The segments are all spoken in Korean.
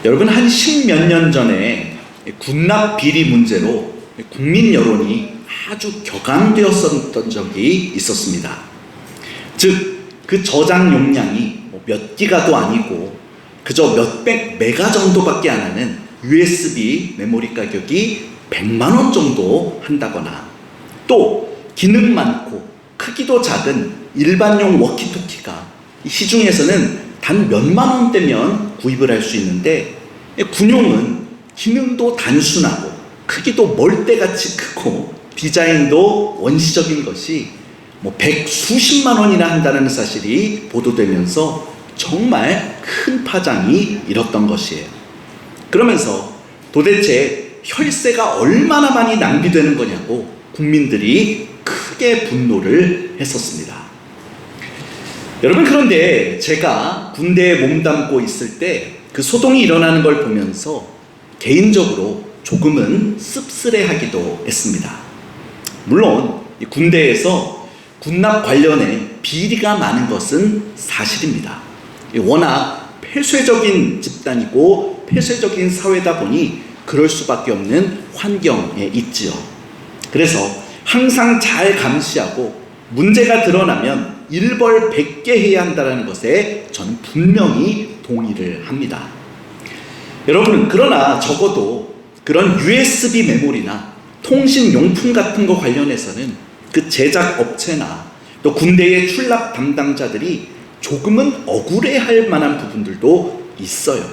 여러분, 한 십몇 년 전에 군납 비리 문제로 국민 여론이 아주 격앙되었었던 적이 있었습니다. 즉, 그 저장 용량이 몇 기가도 아니고 그저 몇백 메가 정도밖에 안 하는 USB 메모리 가격이 100만 원 정도 한다거나, 또 기능 많고 크기도 작은 일반용 워키토키가 시중에서는 단 몇만 원대면 구입을 할 수 있는데, 군용은 기능도 단순하고 크기도 멀대같이 크고 디자인도 원시적인 것이 백수십만 원이나 한다는 사실이 보도되면서 정말 큰 파장이 일었던 것이에요. 그러면서 도대체 혈세가 얼마나 많이 낭비되는 거냐고 국민들이 크게 분노를 했었습니다. 여러분, 그런데 제가 군대에 몸담고 있을 때 그 소동이 일어나는 걸 보면서 개인적으로 조금은 씁쓸해하기도 했습니다. 물론 군대에서 군납 관련해 비리가 많은 것은 사실입니다. 워낙 폐쇄적인 집단이고 폐쇄적인 사회다 보니 그럴 수밖에 없는 환경에 있지요. 그래서 항상 잘 감시하고 문제가 드러나면 일벌 100개 해야 한다는 것에 저는 분명히 동의를 합니다. 여러분, 그러나 적어도 그런 USB 메모리나 통신용품 같은 거 관련해서는 그 제작 업체나 또 군대의 출납 담당자들이 조금은 억울해할 만한 부분들도 있어요.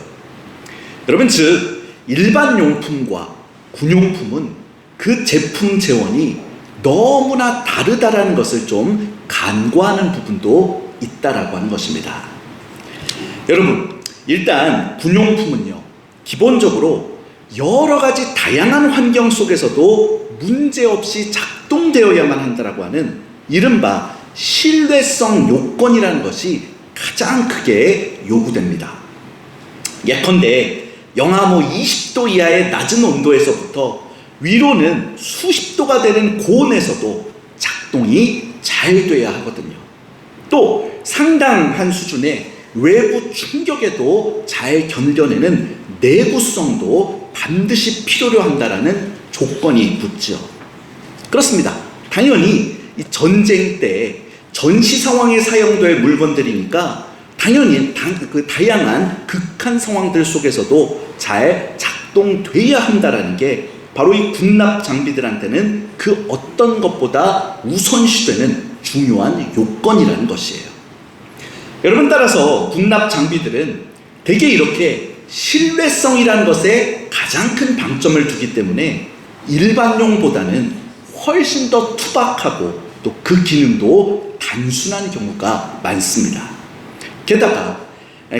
여러분, 즉 일반 용품과 군용품은 그 제품 재원이 너무나 다르다라는 것을 좀 간과하는 부분도 있다라고 하는 것입니다. 여러분, 일단 군용품은요, 기본적으로 여러 가지 다양한 환경 속에서도 문제없이 작동되어야만 한다라고 하는 이른바 신뢰성 요건이라는 것이 가장 크게 요구됩니다. 예컨대 영하 20도 이하의 낮은 온도에서부터 위로는 수십 도가 되는 고온에서도 작동이 잘 돼야 하거든요. 또 상당한 수준의 외부 충격에도 잘 견뎌내는 내구성도 반드시 필요로 한다라는 조건이 붙죠. 그렇습니다. 당연히 이 전쟁 때 전시 상황에 사용될 물건들이니까 당연히 그 다양한 극한 상황들 속에서도 잘 작동돼야 한다라는 게 바로 이 군납 장비들한테는 그 어떤 것보다 우선시되는 중요한 요건이라는 것이에요. 여러분, 따라서 군납 장비들은 대개 이렇게 신뢰성이라는 것에 가장 큰 방점을 두기 때문에 일반용보다는 훨씬 더 투박하고 또 그 기능도 단순한 경우가 많습니다. 게다가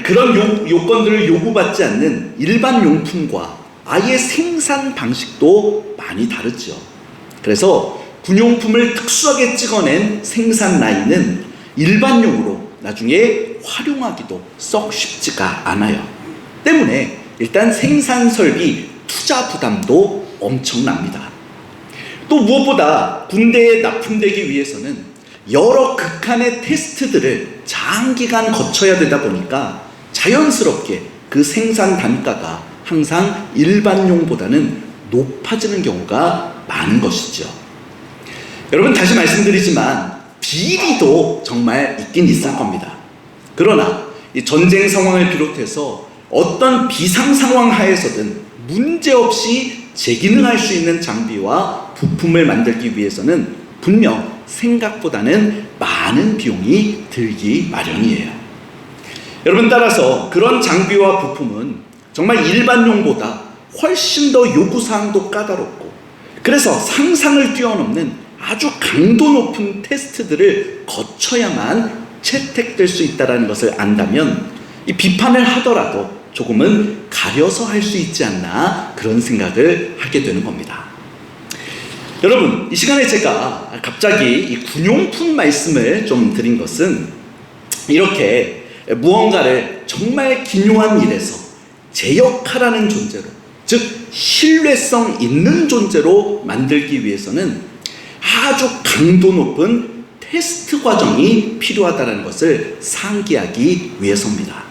그런 요건들을 요구받지 않는 일반 용품과 아예 생산 방식도 많이 다르죠. 그래서 군용품을 특수하게 찍어낸 생산 라인은 일반용으로 나중에 활용하기도 썩 쉽지가 않아요. 때문에 일단 생산 설비 투자 부담도 엄청납니다. 또 무엇보다 군대에 납품되기 위해서는 여러 극한의 테스트들을 장기간 거쳐야 되다 보니까 자연스럽게 그 생산 단가가 항상 일반용보다는 높아지는 경우가 많은 것이죠. 여러분, 다시 말씀드리지만 비리도 정말 있긴 있을 겁니다. 그러나 이 전쟁 상황을 비롯해서 어떤 비상 상황 하에서든 문제없이 재기능할 수 있는 장비와 부품을 만들기 위해서는 분명 생각보다는 많은 비용이 들기 마련이에요. 여러분, 따라서 그런 장비와 부품은 정말 일반용보다 훨씬 더 요구사항도 까다롭고, 그래서 상상을 뛰어넘는 아주 강도 높은 테스트들을 거쳐야만 채택될 수 있다는 것을 안다면 이 비판을 하더라도 조금은 가려서 할 수 있지 않나, 그런 생각을 하게 되는 겁니다. 여러분, 이 시간에 제가 갑자기 이 군용품 말씀을 좀 드린 것은 이렇게 무언가를 정말 기묘한 일에서 제 역할하는 존재로, 즉 신뢰성 있는 존재로 만들기 위해서는 아주 강도 높은 테스트 과정이 필요하다는 것을 상기하기 위해서입니다.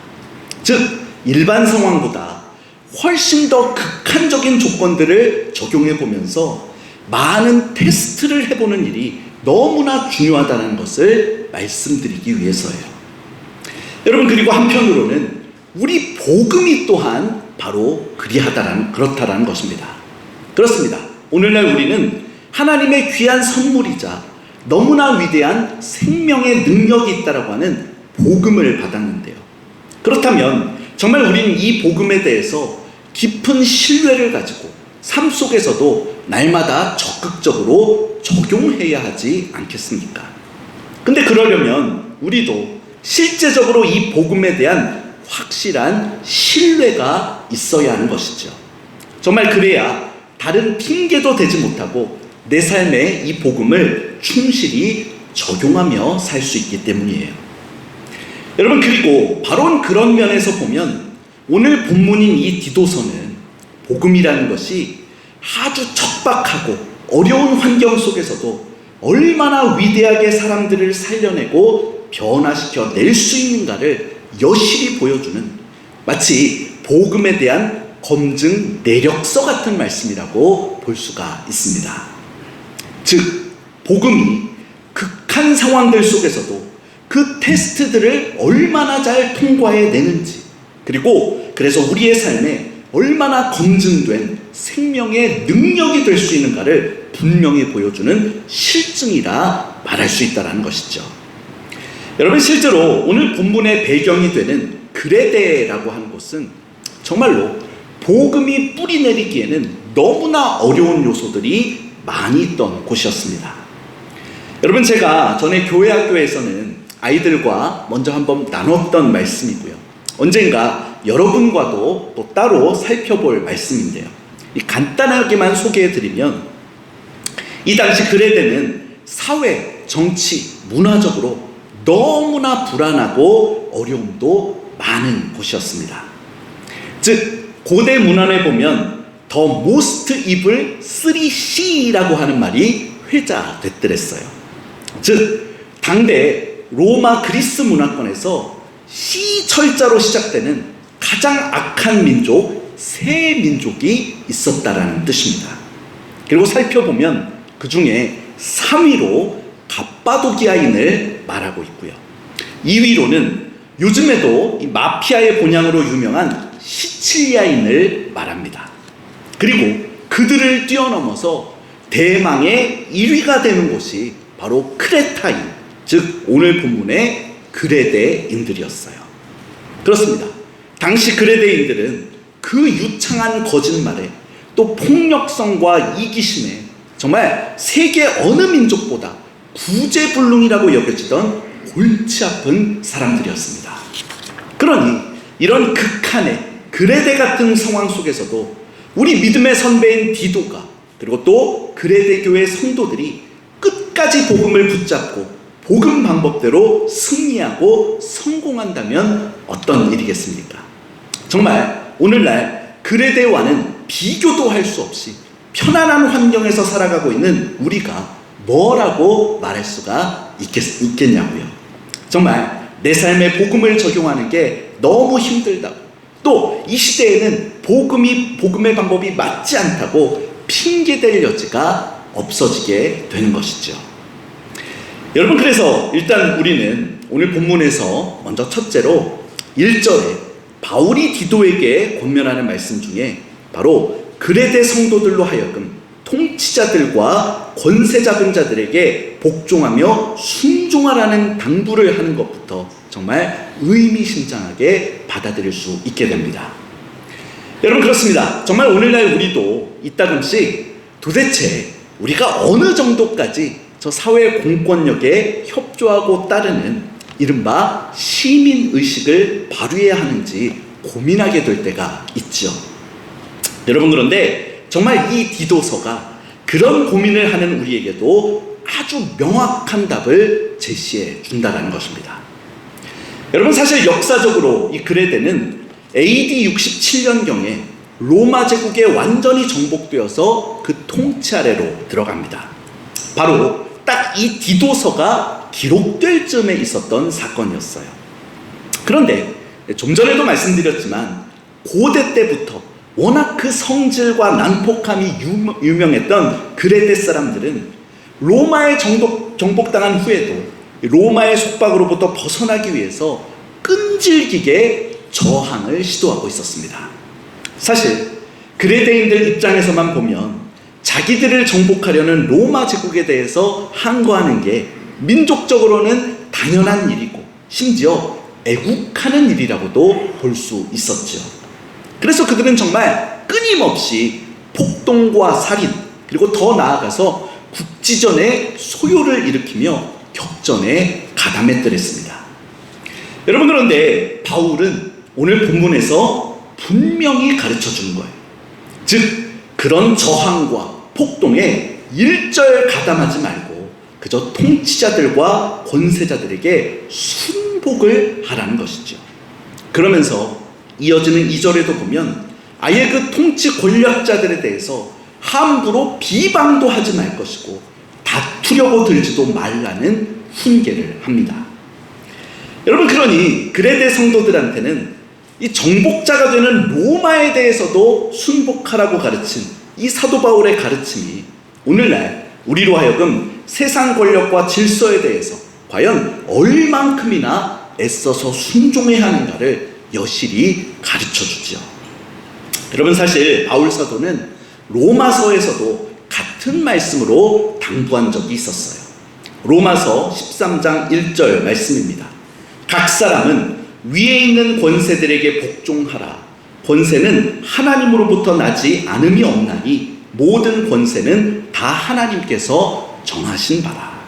즉 일반 상황보다 훨씬 더 극한적인 조건들을 적용해 보면서 많은 테스트를 해보는 일이 너무나 중요하다는 것을 말씀드리기 위해서예요. 여러분, 그리고 한편으로는 우리 복음이 또한 바로 그렇다라는 것입니다. 그렇습니다. 오늘날 우리는 하나님의 귀한 선물이자 너무나 위대한 생명의 능력이 있다라고 하는 복음을 받았는데요. 그렇다면 정말 우리는 이 복음에 대해서 깊은 신뢰를 가지고 삶 속에서도 날마다 적극적으로 적용해야 하지 않겠습니까? 근데 그러려면 우리도 실제적으로 이 복음에 대한 확실한 신뢰가 있어야 하는 것이죠. 정말 그래야 다른 핑계도 되지 못하고 내 삶에 이 복음을 충실히 적용하며 살 수 있기 때문이에요. 여러분, 그리고 바로 그런 면에서 보면 오늘 본문인 이 디도서는 복음이라는 것이 아주 척박하고 어려운 환경 속에서도 얼마나 위대하게 사람들을 살려내고 변화시켜 낼 수 있는가를 여실히 보여주는 마치 복음에 대한 검증 내력서 같은 말씀이라고 볼 수가 있습니다. 즉, 복음이 극한 상황들 속에서도 그 테스트들을 얼마나 잘 통과해내는지, 그리고 그래서 우리의 삶에 얼마나 검증된 생명의 능력이 될 수 있는가를 분명히 보여주는 실증이라 말할 수 있다는 것이죠. 여러분, 실제로 오늘 본문의 배경이 되는 그레데라고 하는 곳은 정말로 복음이 뿌리내리기에는 너무나 어려운 요소들이 많이 있던 곳이었습니다. 여러분, 제가 전에 교회 학교에서는 아이들과 먼저 한번 나눴던 말씀이고요. 언젠가 여러분과도 또 따로 살펴볼 말씀인데요. 간단하게만 소개해드리면 이 당시 그레데는 사회, 정치, 문화적으로 너무나 불안하고 어려움도 많은 곳이었습니다. 즉, 고대 문헌에 보면 The most evil 3C라고 하는 말이 회자됐더랬어요. 즉, 당대 로마 그리스 문화권에서 C 철자로 시작되는 가장 악한 민족, 세 민족이 있었다라는 뜻입니다. 그리고 살펴보면 그 중에 3위로 갑바도기아인을 말하고 있고요. 2위로는 요즘에도 이 마피아의 본향으로 유명한 시칠리아인을 말합니다. 그리고 그들을 뛰어넘어서 대망의 1위가 되는 곳이 바로 크레타인, 즉 오늘 본문의 그레데인들이었어요. 그렇습니다. 당시 그레데인들은 그 유창한 거짓말에 또 폭력성과 이기심에 정말 세계 어느 민족보다 구제불능이라고 여겨지던 골치 아픈 사람들이었습니다. 그러니 이런 극한의 그레데 같은 상황 속에서도 우리 믿음의 선배인 디도가, 그리고 또 그레데 교회 성도들이 끝까지 복음을 붙잡고 복음 방법대로 승리하고 성공한다면 어떤 일이겠습니까? 정말 오늘날 그레데와는 비교도 할 수 없이 편안한 환경에서 살아가고 있는 우리가 뭐라고 말할 수가 있겠냐고요. 정말 내 삶에 복음을 적용하는 게 너무 힘들다고, 또 이 시대에는 복음의 방법이 맞지 않다고 핑계댈 여지가 없어지게 되는 것이죠. 여러분, 그래서 일단 우리는 오늘 본문에서 먼저 첫째로 1절에 바울이 디도에게 권면하는 말씀 중에 바로 그레데 성도들로 하여금 통치자들과 권세 잡은 자들에게 복종하며 순종하라는 당부를 하는 것부터 정말 의미심장하게 받아들일 수 있게 됩니다. 여러분, 그렇습니다. 정말 오늘날 우리도 이따금씩 도대체 우리가 어느 정도까지 저 사회 공권력에 협조하고 따르는 이른바 시민의식을 발휘해야 하는지 고민하게 될 때가 있죠. 여러분, 그런데 정말 이 디도서가 그런 고민을 하는 우리에게도 아주 명확한 답을 제시해 준다는 것입니다. 여러분, 사실 역사적으로 이 그레데는 AD 67년경에 로마 제국에 완전히 정복되어서 그 통치 아래로 들어갑니다. 바로 딱 이 디도서가 기록될 즈음에 있었던 사건이었어요. 그런데 좀 전에도 말씀드렸지만 고대 때부터 워낙 그 성질과 난폭함이 유명했던 그레데 사람들은 로마에 정복당한 후에도 로마의 속박으로부터 벗어나기 위해서 끈질기게 저항을 시도하고 있었습니다. 사실 그레데인들 입장에서만 보면 자기들을 정복하려는 로마 제국에 대해서 항거하는 게 민족적으로는 당연한 일이고 심지어 애국하는 일이라고도 볼 수 있었죠. 그래서 그들은 정말 끊임없이 폭동과 살인, 그리고 더 나아가서 국지전에 소요를 일으키며 격전에 가담했더랬습니다. 여러분, 그런데 바울은 오늘 본문에서 분명히 가르쳐 주는 거예요. 즉 그런 저항과 폭동에 일절 가담하지 말고 그저 통치자들과 권세자들에게 순복을 하라는 것이죠. 그러면서 이어지는 2절에도 보면 아예 그 통치 권력자들에 대해서 함부로 비방도 하지 말 것이고 다투려고 들지도 말라는 훈계를 합니다. 여러분, 그러니 그레데 성도들한테는 이 정복자가 되는 로마에 대해서도 순복하라고 가르친 이 사도 바울의 가르침이 오늘날 우리로 하여금 세상 권력과 질서에 대해서 과연 얼만큼이나 애써서 순종해야 하는가를 여실히 가르쳐 주죠. 여러분, 사실 바울 사도는 로마서에서도 같은 말씀으로 당부한 적이 있었어요. 로마서 13장 1절 말씀입니다. 각 사람은 위에 있는 권세들에게 복종하라. 권세는 하나님으로부터 나지 않음이 없나니 모든 권세는 다 하나님께서 정하신 바라.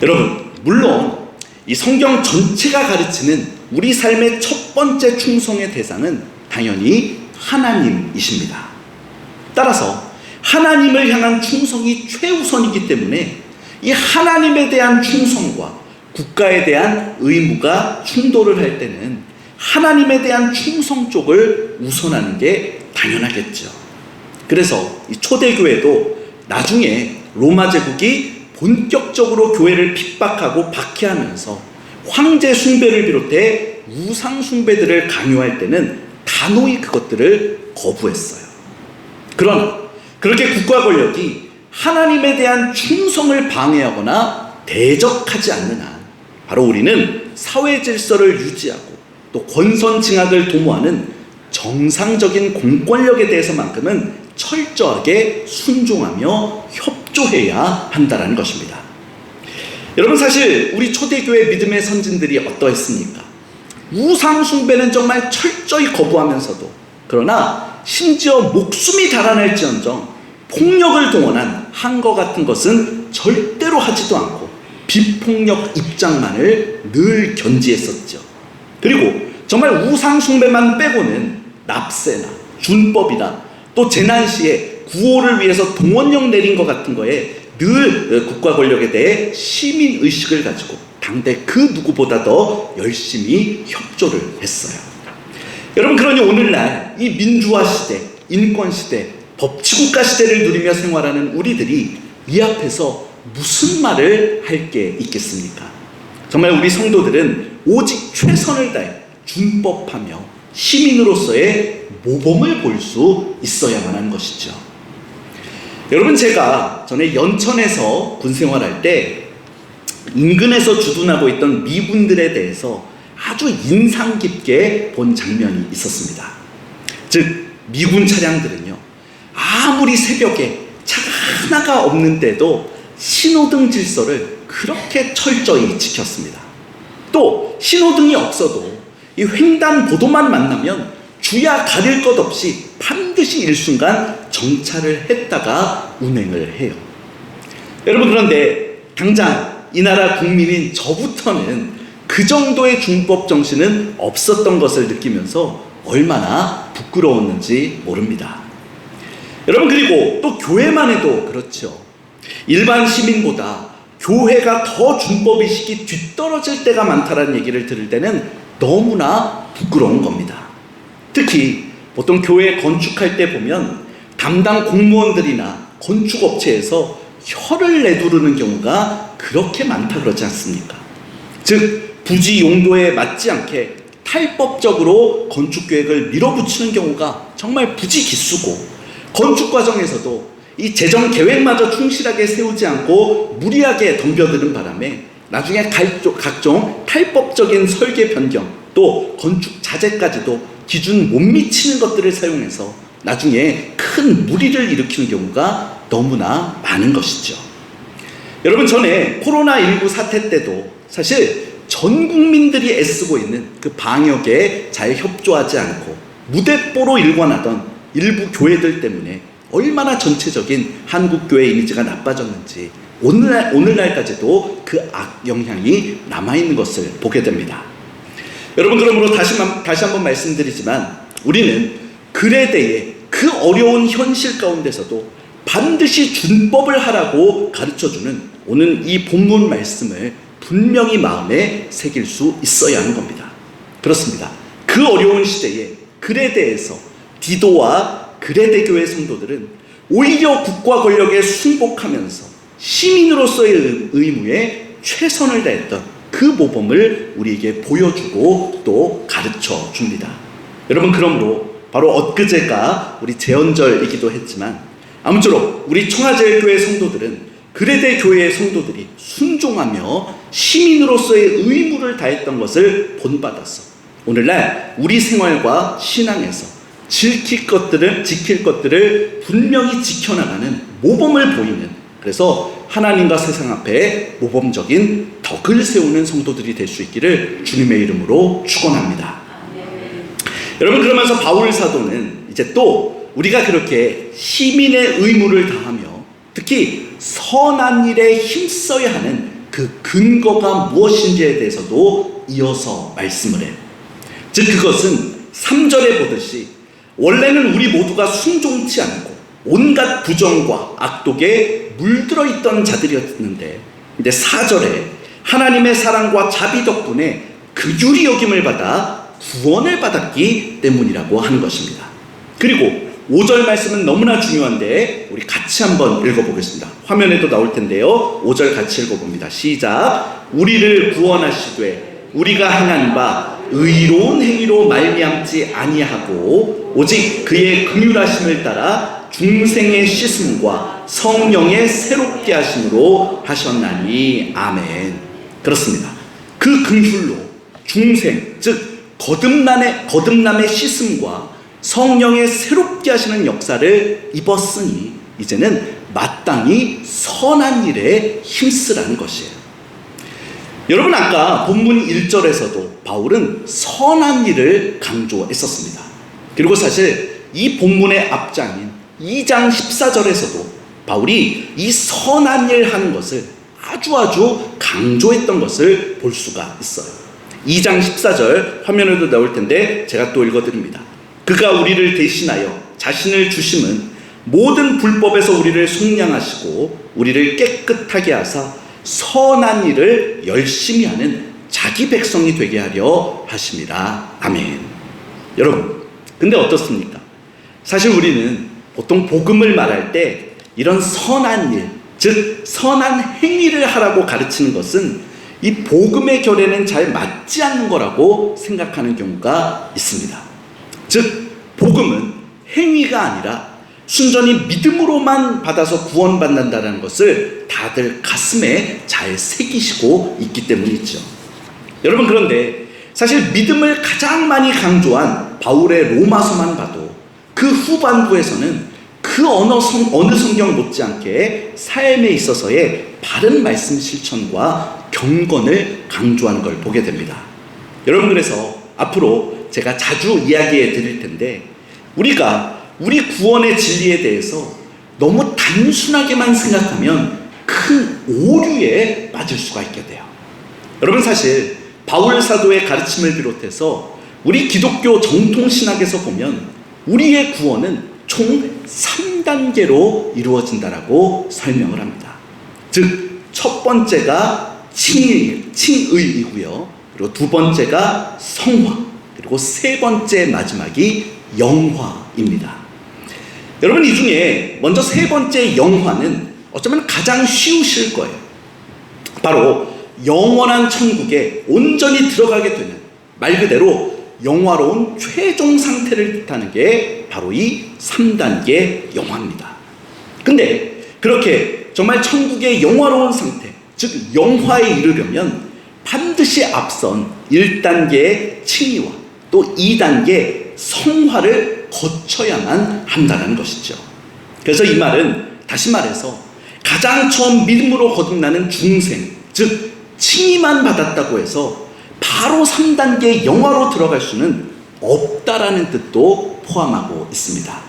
여러분, 물론 이 성경 전체가 가르치는 우리 삶의 첫 번째 충성의 대상은 당연히 하나님이십니다. 따라서 하나님을 향한 충성이 최우선이기 때문에 이 하나님에 대한 충성과 국가에 대한 의무가 충돌을 할 때는 하나님에 대한 충성 쪽을 우선하는 게 당연하겠죠. 그래서 이 초대교회도 나중에 로마 제국이 본격적으로 교회를 핍박하고 박해하면서 황제 숭배를 비롯해 우상 숭배들을 강요할 때는 단호히 그것들을 거부했어요. 그러나 그렇게 국가 권력이 하나님에 대한 충성을 방해하거나 대적하지 않는 한 바로 우리는 사회 질서를 유지하고 또 권선징악을 도모하는 정상적인 공권력에 대해서만큼은 철저하게 순종하며 협조해야 한다는 것입니다. 여러분, 사실 우리 초대교회 믿음의 선진들이 어떠했습니까? 우상 숭배는 정말 철저히 거부하면서도 그러나 심지어 목숨이 달아날지언정 폭력을 동원한 항거 같은 것은 절대로 하지도 않고 비폭력 입장만을 늘 견지했었죠. 그리고 정말 우상 숭배만 빼고는 납세나 준법이나 또 재난 시에 구호를 위해서 동원령 내린 것 같은 거에 늘 국가 권력에 대해 시민의식을 가지고 당대 그 누구보다 더 열심히 협조를 했어요. 여러분, 그러니 오늘날 이 민주화 시대, 인권 시대, 법치국가 시대를 누리며 생활하는 우리들이 이 앞에서 무슨 말을 할 게 있겠습니까? 정말 우리 성도들은 오직 최선을 다해 준법하며 시민으로서의 모범을 볼 수 있어야만 하는 것이죠. 여러분, 제가 전에 연천에서 군 생활할 때 인근에서 주둔하고 있던 미군들에 대해서 아주 인상 깊게 본 장면이 있었습니다. 즉, 미군 차량들은요, 아무리 새벽에 차가 하나가 없는데도 신호등 질서를 그렇게 철저히 지켰습니다. 또 신호등이 없어도 이 횡단보도만 만나면 주야 가릴 것 없이 반드시 일순간 정차를 했다가 운행을 해요. 여러분, 그런데 당장 이 나라 국민인 저부터는 그 정도의 준법 정신은 없었던 것을 느끼면서 얼마나 부끄러웠는지 모릅니다. 여러분, 그리고 또 교회만 해도 그렇죠. 일반 시민보다 교회가 더 준법의식이 뒤떨어질 때가 많다는 얘기를 들을 때는 너무나 부끄러운 겁니다. 특히 보통 교회 건축할 때 보면 담당 공무원들이나 건축업체에서 혀를 내두르는 경우가 그렇게 많다 그러지 않습니까? 즉, 부지 용도에 맞지 않게 탈법적으로 건축 계획을 밀어붙이는 경우가 정말 부지기수고, 건축 과정에서도 이 재정 계획마저 충실하게 세우지 않고 무리하게 덤벼드는 바람에 나중에 각종 탈법적인 설계 변경, 또 건축 자재까지도 기준 못 미치는 것들을 사용해서 나중에 큰 무리를 일으키는 경우가 너무나 많은 것이죠. 여러분, 전에 코로나19 사태 때도 사실 전 국민들이 애쓰고 있는 그 방역에 잘 협조하지 않고 무대뽀로 일관하던 일부 교회들 때문에 얼마나 전체적인 한국교회 이미지가 나빠졌는지 오늘날까지도 그 악영향이 남아있는 것을 보게 됩니다. 여러분, 그러므로 다시 한번 말씀드리지만 우리는 글에 대해 그 어려운 현실 가운데서도 반드시 준법을 하라고 가르쳐주는 오늘 이 본문 말씀을 분명히 마음에 새길 수 있어야 하는 겁니다. 그렇습니다. 그 어려운 시대에 글에 대해서 디도와 그레데 교회 성도들은 오히려 국가 권력에 순복하면서 시민으로서의 의무에 최선을 다했던 그 모범을 우리에게 보여주고 또 가르쳐 줍니다. 여러분, 그러므로 바로 엊그제가 우리 제헌절이기도 했지만 아무쪼록 우리 청아제일교회 성도들은 그레데 교회의 성도들이 순종하며 시민으로서의 의무를 다했던 것을 본받아서 오늘날 우리 생활과 신앙에서 지킬 것들을 분명히 지켜나가는 모범을 보이는, 그래서 하나님과 세상 앞에 모범적인 덕을 세우는 성도들이 될 수 있기를 주님의 이름으로 축원합니다. 여러분, 그러면서 바울 사도는 이제 또 우리가 그렇게 시민의 의무를 다하며 특히 선한 일에 힘써야 하는 그 근거가 무엇인지에 대해서도 이어서 말씀을 해요. 즉, 그것은 3절에 보듯이 원래는 우리 모두가 순종치 않고 온갖 부정과 악독에 물들어 있던 자들이었는데, 이제 4절에 하나님의 사랑과 자비 덕분에 긍휼히 여김을 받아 구원을 받았기 때문이라고 하는 것입니다. 그리고 5절 말씀은 너무나 중요한데 우리 같이 한번 읽어보겠습니다. 화면에도 나올 텐데요. 5절 같이 읽어봅니다. 시작. 우리를 구원하시되 우리가 행한 바 의로운 행위로 말미암지 아니하고 오직 그의 긍휼하심을 따라 중생의 씻음과 성령의 새롭게 하심으로 하셨나니. 아멘. 그렇습니다. 그 긍휼로 중생, 즉 거듭남의 씻음과 성령의 새롭게 하시는 역사를 입었으니 이제는 마땅히 선한 일에 힘쓰라는 것이에요. 여러분, 아까 본문 1절에서도 바울은 선한 일을 강조했었습니다. 그리고 사실 이 본문의 앞장인 2장 14절에서도 바울이 이 선한 일 하는 것을 아주 강조했던 것을 볼 수가 있어요. 2장 14절 화면에도 나올 텐데 제가 또 읽어드립니다. 그가 우리를 대신하여 자신을 주심은 모든 불법에서 우리를 속량하시고 우리를 깨끗하게 하사 선한 일을 열심히 하는 자기 백성이 되게 하려 하심이라. 아멘. 여러분, 근데 어떻습니까? 사실 우리는 보통 복음을 말할 때 이런 선한 일, 즉 선한 행위를 하라고 가르치는 것은 이 복음의 결에는 잘 맞지 않는 거라고 생각하는 경우가 있습니다. 즉, 복음은 행위가 아니라 순전히 믿음으로만 받아서 구원받는다는 것을 다들 가슴에 잘 새기시고 있기 때문이죠. 여러분, 그런데 사실 믿음을 가장 많이 강조한 바울의 로마서만 봐도 그 후반부에서는 그 어느 성경 못지않게 삶에 있어서의 바른 말씀 실천과 경건을 강조하는 걸 보게 됩니다. 여러분, 그래서 앞으로 제가 자주 이야기해 드릴 텐데 우리가 우리 구원의 진리에 대해서 너무 단순하게만 생각하면 큰 오류에 빠질 수가 있게 돼요. 여러분, 사실 바울 사도의 가르침을 비롯해서 우리 기독교 정통신학에서 보면 우리의 구원은 총 3단계로 이루어진다라고 설명을 합니다. 즉, 첫 번째가 칭의이고요. 그리고 두 번째가 성화, 그리고 세 번째 마지막이 영화입니다. 여러분, 이 중에 먼저 세 번째 영화는 어쩌면 가장 쉬우실 거예요. 바로 영원한 천국에 온전히 들어가게 되는, 말 그대로 영화로운 최종 상태를 뜻하는 게 바로 이 3단계 영화입니다. 근데 그렇게 정말 천국의 영화로운 상태, 즉 영화에 이르려면 반드시 앞선 1단계의 칭의와 또 2단계 성화를 거쳐야만 한다는 것이죠. 그래서 이 말은 다시 말해서 가장 처음 믿음으로 거듭나는 중생, 즉 칭의만 받았다고 해서 바로 3단계 영화로 들어갈 수는 없다라는 뜻도 포함하고 있습니다.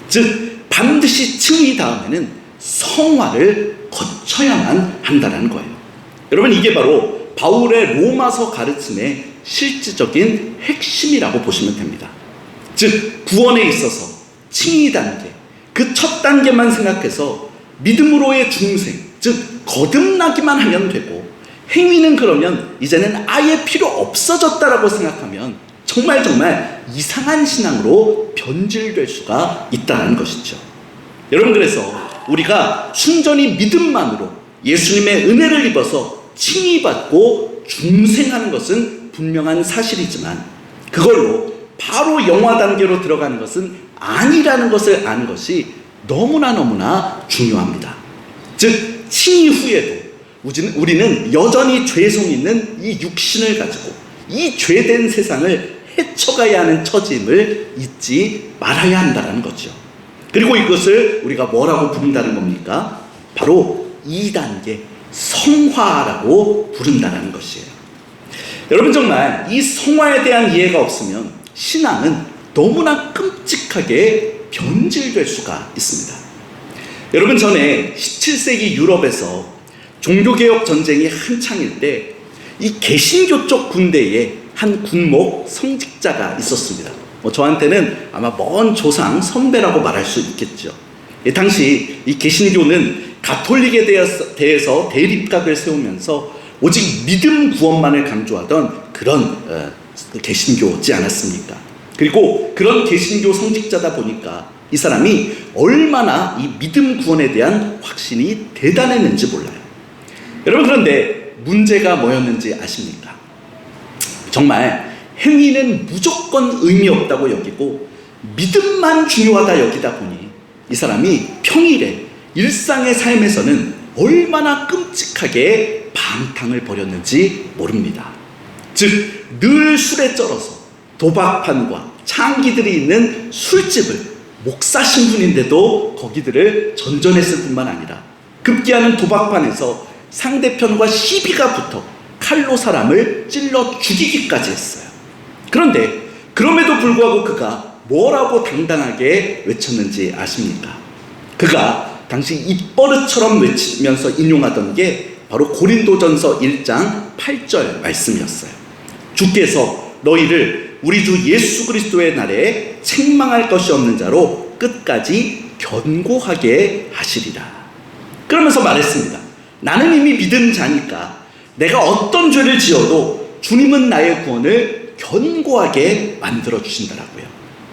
즉 반드시 칭의 다음에는 성화를 거쳐야만 한다는 거예요. 여러분, 이게 바로 바울의 로마서 가르침의 실질적인 핵심이라고 보시면 됩니다. 즉 구원에 있어서 칭의 단계, 그 첫 단계만 생각해서 믿음으로의 중생, 즉 거듭나기만 하면 되고 행위는 그러면 이제는 아예 필요 없어졌다라고 생각하면 정말 이상한 신앙으로 변질될 수가 있다는 것이죠. 여러분, 그래서 우리가 순전히 믿음만으로 예수님의 은혜를 입어서 칭의받고 중생하는 것은 분명한 사실이지만 그걸로 바로 영화 단계로 들어가는 것은 아니라는 것을 아는 것이 너무나 중요합니다. 즉 칭의 후에도 우리는 여전히 죄성이 있는 이 육신을 가지고 이 죄된 세상을 헤쳐가야 하는 처짐을 잊지 말아야 한다는 거죠. 그리고 이것을 우리가 뭐라고 부른다는 겁니까? 바로 2단계 성화라고 부른다는 것이에요. 여러분, 정말 이 성화에 대한 이해가 없으면 신앙은 너무나 끔찍하게 변질될 수가 있습니다. 여러분, 전에 17세기 유럽에서 종교개혁 전쟁이 한창일 때 이 개신교 쪽 군대에 한 군목 성직자가 있었습니다. 저한테는 아마 먼 조상 선배라고 말할 수 있겠죠. 당시 이 개신교는 가톨릭에 대해서 대립각을 세우면서 오직 믿음 구원만을 강조하던 그런 개신교지 않았습니까? 그리고 그런 개신교 성직자다 보니까 이 사람이 얼마나 이 믿음 구원에 대한 확신이 대단했는지 몰라요. 여러분, 그런데 문제가 뭐였는지 아십니까? 정말 행위는 무조건 의미 없다고 여기고 믿음만 중요하다 여기다 보니 이 사람이 평일에 일상의 삶에서는 얼마나 끔찍하게 방탕을 벌였는지 모릅니다. 즉 늘 술에 쩔어서 도박판과 창기들이 있는 술집을 목사 신분인데도 거기들을 전전했을 뿐만 아니라 급기야는 도박판에서 상대편과 시비가 붙어 칼로 사람을 찔러 죽이기까지 했어요. 그런데 그럼에도 불구하고 그가 뭐라고 당당하게 외쳤는지 아십니까? 그가 당시 입버릇처럼 외치면서 인용하던 게 바로 고린도전서 1장 8절 말씀이었어요. 주께서 너희를 우리 주 예수 그리스도의 날에 책망할 것이 없는 자로 끝까지 견고하게 하시리라. 그러면서 말했습니다. 나는 이미 믿은 자니까 내가 어떤 죄를 지어도 주님은 나의 구원을 견고하게 만들어 주신다라고요.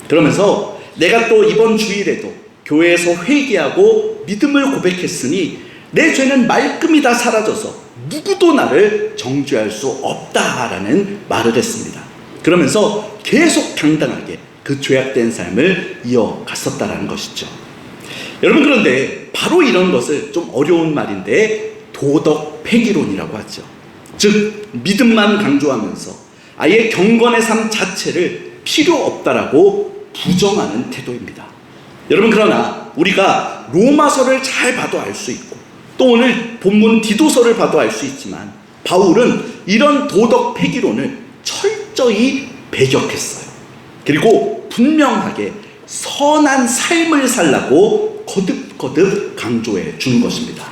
그러면서 내가 또 이번 주일에도 교회에서 회개하고 믿음을 고백했으니 내 죄는 말끔히 다 사라져서 누구도 나를 정죄할 수 없다라는 말을 했습니다. 그러면서 계속 당당하게 그 죄악된 삶을 이어갔었다라는 것이죠. 여러분, 그런데 바로 이런 것을 좀 어려운 말인데 도덕 폐기론이라고 하죠. 즉 믿음만 강조하면서 아예 경건의 삶 자체를 필요 없다라고 부정하는 태도입니다. 여러분, 그러나 우리가 로마서를 잘 봐도 알 수 있고 또 오늘 본문 디도서를 봐도 알 수 있지만 바울은 이런 도덕 폐기론을 철저히 배격했어요. 그리고 분명하게 선한 삶을 살라고 거듭거듭 강조해 주는 것입니다.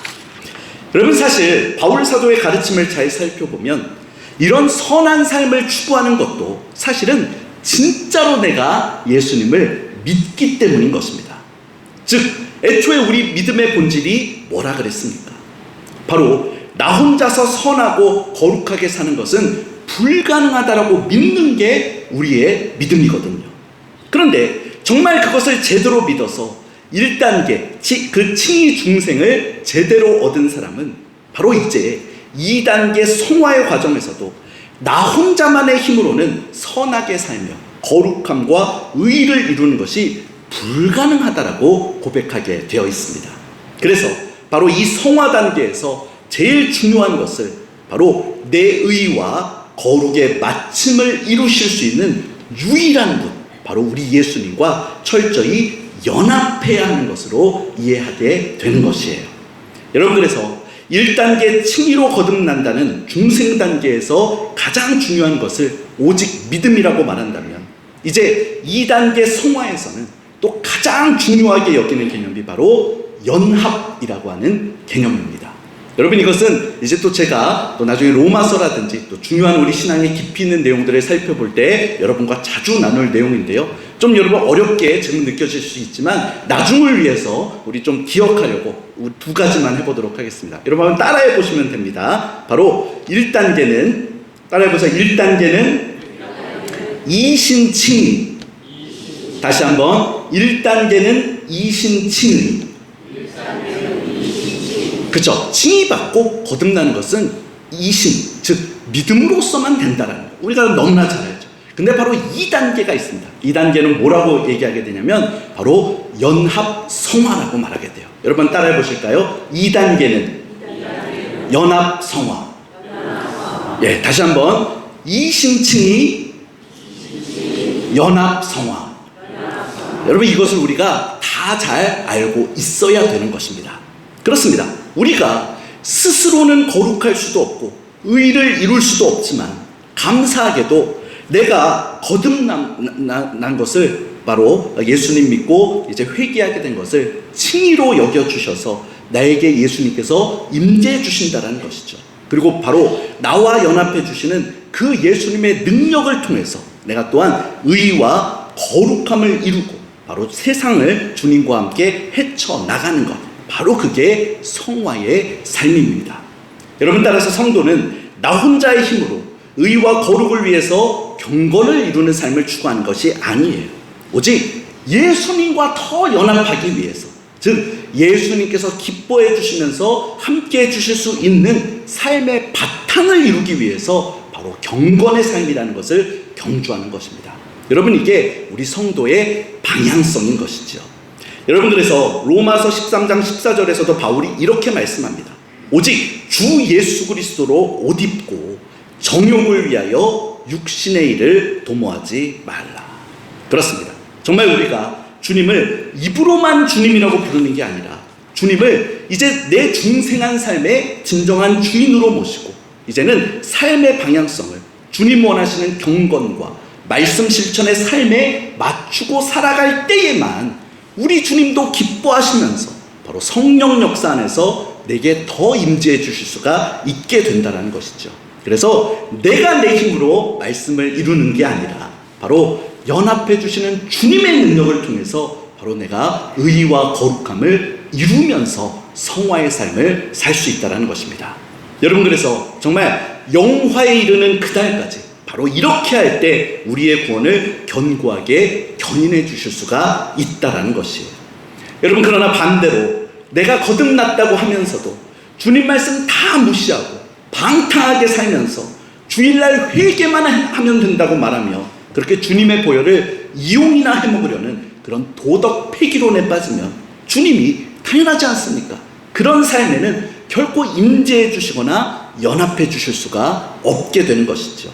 여러분, 사실 바울 사도의 가르침을 잘 살펴보면 이런 선한 삶을 추구하는 것도 사실은 진짜로 내가 예수님을 믿기 때문인 것입니다. 즉 애초에 우리 믿음의 본질이 뭐라 그랬습니까? 바로 나 혼자서 선하고 거룩하게 사는 것은 불가능하다라고 믿는 게 우리의 믿음이거든요. 그런데 정말 그것을 제대로 믿어서 1단계, 그 칭의 중생을 제대로 얻은 사람은 바로 이제 2단계 성화의 과정에서도 나 혼자만의 힘으로는 선하게 살며 거룩함과 의를 이루는 것이 불가능하다라고 고백하게 되어 있습니다. 그래서 바로 이 성화 단계에서 제일 중요한 것을 바로 내 의와 거룩의 마침을 이루실 수 있는 유일한 분, 바로 우리 예수님과 철저히 연합해야 하는 것으로 이해하게 되는 것이에요. 여러분, 그래서 1단계 칭의로 거듭난다는 중생 단계에서 가장 중요한 것을 오직 믿음이라고 말한다면, 이제 2단계 성화에서는 또 가장 중요하게 여기는 개념이 바로 연합이라고 하는 개념입니다. 여러분, 이것은 이제 또 제가 또 나중에 로마서라든지 또 중요한 우리 신앙의 깊이 있는 내용들을 살펴볼 때 여러분과 자주 나눌 내용인데요. 좀 여러분 어렵게 지금 느껴질 수 있지만 나중을 위해서 우리 좀 기억하려고 두 가지만 해보도록 하겠습니다. 여러분 한번 따라해 보시면 됩니다. 바로 1단계는, 따라해 보세요. 1단계는 이신칭의. 다시 한번, 1단계는 이신칭의. 그렇죠. 칭의받고 거듭나는 것은 이신, 즉 믿음으로서만 된다라는 거, 우리가 너무나 잘 알죠. 근데 바로 2단계가 있습니다. 2단계는 뭐라고 얘기하게 되냐면 바로 연합 성화라고 말하게 돼요. 여러분 따라해 보실까요? 2단계는 연합 성화. 예, 다시 한번, 이신칭의 연합 성화. 여러분, 이것을 우리가 다 잘 알고 있어야 되는 것입니다. 그렇습니다. 우리가 스스로는 거룩할 수도 없고 의를 이룰 수도 없지만 감사하게도 내가 거듭난 것을, 바로 예수님 믿고 이제 회개하게 된 것을 칭의로 여겨주셔서 나에게 예수님께서 임재해 주신다는 것이죠. 그리고 바로 나와 연합해 주시는 그 예수님의 능력을 통해서 내가 또한 의와 거룩함을 이루고 바로 세상을 주님과 함께 헤쳐나가는 것, 바로 그게 성화의 삶입니다. 여러분, 따라서 성도는 나 혼자의 힘으로 의와 거룩을 위해서 경건을 이루는 삶을 추구하는 것이 아니에요. 오직 예수님과 더 연합하기 위해서, 즉 예수님께서 기뻐해 주시면서 함께 해 주실 수 있는 삶의 바탕을 이루기 위해서 바로 경건의 삶이라는 것을 경주하는 것입니다. 여러분, 이게 우리 성도의 방향성인 것이죠. 여러분, 그래서 로마서 13장 14절에서도 바울이 이렇게 말씀합니다. 오직 주 예수 그리스도로 옷 입고 정욕을 위하여 육신의 일을 도모하지 말라. 그렇습니다. 정말 우리가 주님을 입으로만 주님이라고 부르는 게 아니라 주님을 이제 내 중생한 삶의 진정한 주인으로 모시고 이제는 삶의 방향성을 주님 원하시는 경건과 말씀 실천의 삶에 맞추고 살아갈 때에만 우리 주님도 기뻐하시면서 바로 성령 역사 안에서 내게 더 임재해 주실 수가 있게 된다는 것이죠. 그래서 내가 내 힘으로 말씀을 이루는 게 아니라 바로 연합해 주시는 주님의 능력을 통해서 바로 내가 의와 거룩함을 이루면서 성화의 삶을 살 수 있다는 것입니다. 여러분, 그래서 정말 영화에 이르는 그날까지 바로 이렇게 할 때 우리의 구원을 견고하게 견인해 주실 수가 있다는 것이에요. 여러분, 그러나 반대로 내가 거듭났다고 하면서도 주님 말씀 다 무시하고 방탕하게 살면서 주일날 회개만 하면 된다고 말하며 그렇게 주님의 보혈을 이용이나 해먹으려는 그런 도덕 폐기론에 빠지면 주님이 당연하지 않습니까? 그런 삶에는 결코 임재해 주시거나 연합해 주실 수가 없게 되는 것이죠.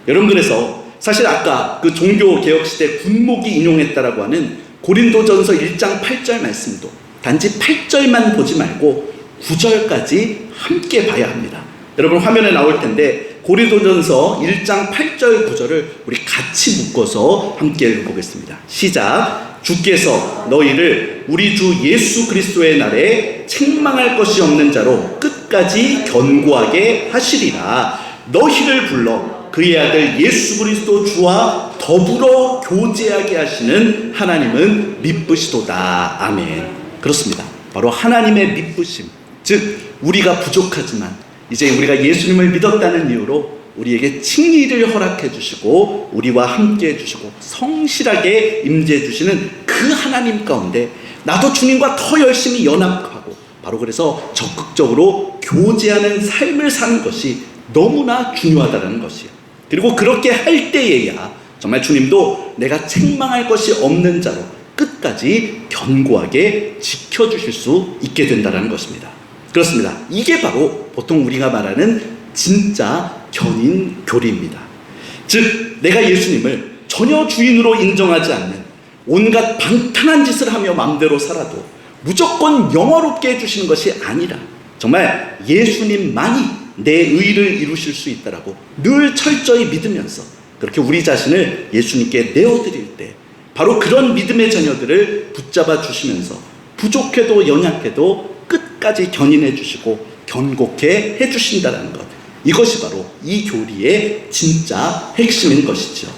여러분, 그래서 사실 아까 그 종교개혁시대 군목이 인용했다라고 하는 고린도전서 1장 8절 말씀도 단지 8절만 보지 말고 9절까지 함께 봐야 합니다. 여러분, 화면에 나올 텐데 고린도전서 1장 8절 9절을 우리 같이 묶어서 함께 읽어보겠습니다. 시작. 주께서 너희를 우리 주 예수 그리스도의 날에 책망할 것이 없는 자로 끝까지 견고하게 하시리라. 너희를 불러 그의 아들 예수 그리스도 주와 더불어 교제하게 하시는 하나님은 미쁘시도다. 아멘. 그렇습니다. 바로 하나님의 미쁘심, 즉 우리가 부족하지만 이제 우리가 예수님을 믿었다는 이유로 우리에게 칭의를 허락해 주시고 우리와 함께 해 주시고 성실하게 임재해 주시는 그 하나님 가운데 나도 주님과 더 열심히 연합하고 바로 그래서 적극적으로 교제하는 삶을 사는 것이 너무나 중요하다는 것이에요. 그리고 그렇게 할 때에야 정말 주님도 내가 책망할 것이 없는 자로 끝까지 견고하게 지켜주실 수 있게 된다는 것입니다. 그렇습니다. 이게 바로 보통 우리가 말하는 진짜 견인 교리입니다. 즉 내가 예수님을 전혀 주인으로 인정하지 않는 온갖 방탕한 짓을 하며 마음대로 살아도 무조건 영화롭게 해주시는 것이 아니라 정말 예수님만이 내 의를 이루실 수 있다라고 늘 철저히 믿으면서 그렇게 우리 자신을 예수님께 내어드릴 때 바로 그런 믿음의 자녀들을 붙잡아 주시면서 부족해도 연약해도 끝까지 견인해 주시고 견고케 해 주신다는 것, 이것이 바로 이 교리의 진짜 핵심인 것이죠.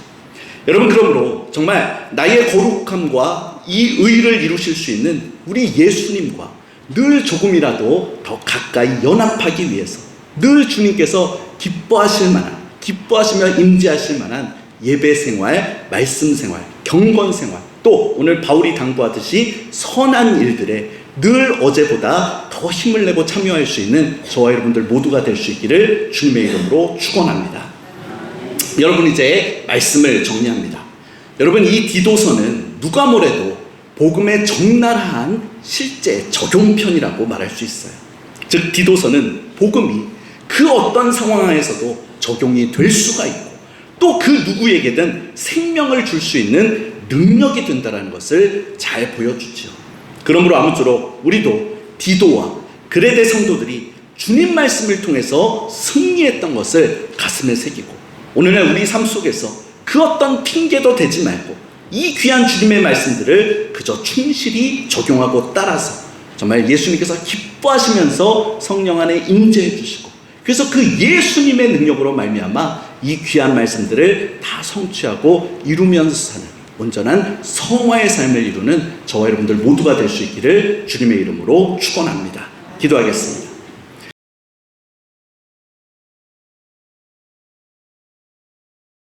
여러분, 그러므로 정말 나의 거룩함과 이 의를 이루실 수 있는 우리 예수님과 늘 조금이라도 더 가까이 연합하기 위해서 늘 주님께서 기뻐하실 만한, 기뻐하시며 임재하실 만한 예배 생활, 말씀 생활, 경건 생활, 또 오늘 바울이 당부하듯이 선한 일들에 늘 어제보다 더 힘을 내고 참여할 수 있는 저와 여러분들 모두가 될 수 있기를 주님의 이름으로 축원합니다. 여러분, 이제 말씀을 정리합니다. 여러분, 이 디도서는 누가 뭐래도 복음의 적나라한 실제 적용편이라고 말할 수 있어요. 즉 디도서는 복음이 그 어떤 상황에서도 적용이 될 수가 있고 또 그 누구에게든 생명을 줄 수 있는 능력이 된다는 것을 잘 보여주죠. 그러므로 아무쪼록 우리도 디도와 그레데 성도들이 주님 말씀을 통해서 승리했던 것을 가슴에 새기고 오늘날 우리 삶 속에서 그 어떤 핑계도 대지 말고 이 귀한 주님의 말씀들을 그저 충실히 적용하고 따라서 정말 예수님께서 기뻐하시면서 성령 안에 임재해 주시고 그래서 그 예수님의 능력으로 말미암아 이 귀한 말씀들을 다 성취하고 이루면서 사는 온전한 성화의 삶을 이루는 저와 여러분들 모두가 될 수 있기를 주님의 이름으로 축원합니다. 기도하겠습니다.